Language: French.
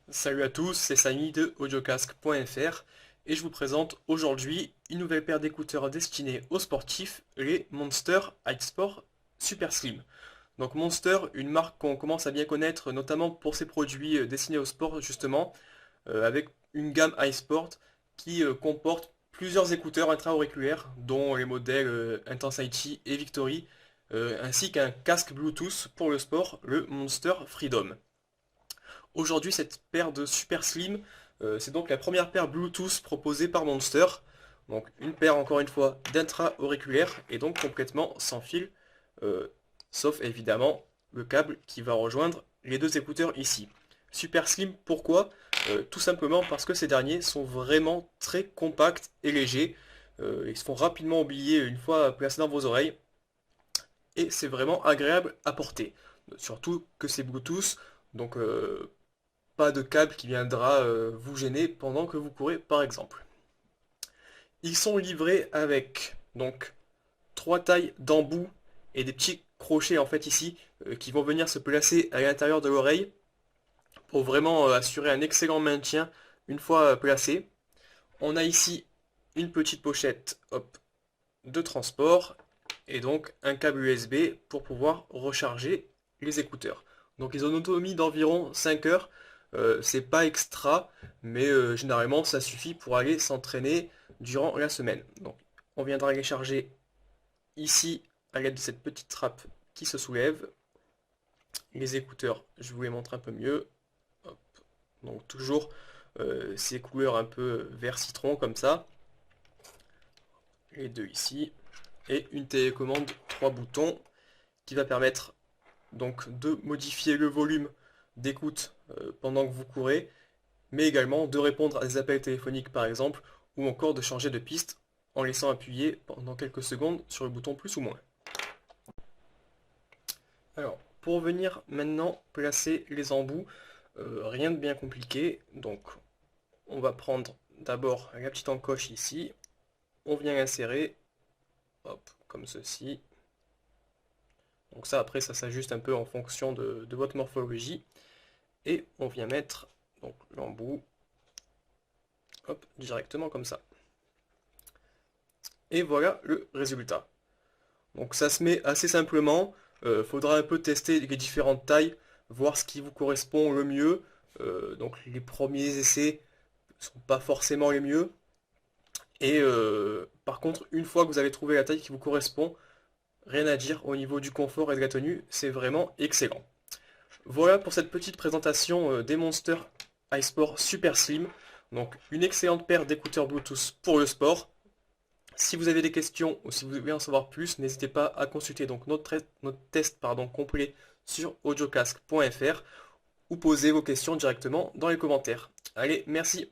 Salut à tous, c'est Samy de audiocasque.fr et je vous présente aujourd'hui une nouvelle paire d'écouteurs destinés aux sportifs, les Monster iSport Super Slim. Donc Monster, une marque qu'on commence à bien connaître notamment pour ses produits destinés au sport justement, avec une gamme iSport qui comporte plusieurs écouteurs intra-auriculaires dont les modèles Intensity et Victory, ainsi qu'un casque Bluetooth pour le sport, le Monster Freedom. Aujourd'hui, cette paire de Super Slim, c'est donc la première paire Bluetooth proposée par Monster. Donc une paire, encore une fois, d'intra-auriculaire et donc complètement sans fil, euh, sauf évidemment le câble qui va rejoindre les deux écouteurs ici. Super Slim, pourquoi? Tout simplement parce que ces derniers sont vraiment très compacts et légers. Ils se font rapidement oublier une fois placés dans vos oreilles et c'est vraiment agréable à porter. Surtout que c'est Bluetooth, donc pas de câble qui viendra vous gêner pendant que vous courez par exemple. Ils sont livrés avec donc trois tailles d'embout et des petits crochets en fait ici qui vont venir se placer à l'intérieur de l'oreille pour vraiment assurer un excellent maintien une fois placé. On a ici une petite pochette hop, de transport et donc un câble USB pour pouvoir recharger les écouteurs. Donc ils ont une autonomie d'environ 5 heures. C'est pas extra, mais généralement ça suffit pour aller s'entraîner durant la semaine. Donc on viendra les charger ici à l'aide de cette petite trappe qui se soulève. Les écouteurs, je vous les montre un peu mieux. Hop. Donc toujours ces couleurs un peu vert citron comme ça. Les deux ici. Et une télécommande 3 boutons qui va permettre donc de modifier le volume d'écoute pendant que vous courez, mais également de répondre à des appels téléphoniques par exemple, ou encore de changer de piste en laissant appuyer pendant quelques secondes sur le bouton plus ou moins. Alors, pour venir maintenant placer les embouts, rien de bien compliqué, donc on va prendre d'abord la petite encoche ici, on vient l'insérer, hop, comme ceci. Donc ça, après, ça s'ajuste un peu en fonction de votre morphologie. Et on vient mettre donc l'embout, hop, directement comme ça. Et voilà le résultat. Donc ça se met assez simplement. Faudra un peu tester les différentes tailles, voir ce qui vous correspond le mieux. Donc les premiers essais ne sont pas forcément les mieux. Et par contre, une fois que vous avez trouvé la taille qui vous correspond, rien à dire au niveau du confort et de la tenue, c'est vraiment excellent. Voilà pour cette petite présentation des Monster iSport Super Slim. Donc une excellente paire d'écouteurs Bluetooth pour le sport. Si vous avez des questions ou si vous voulez en savoir plus, n'hésitez pas à consulter donc notre test complet sur audiocasque.fr ou poser vos questions directement dans les commentaires. Allez, merci.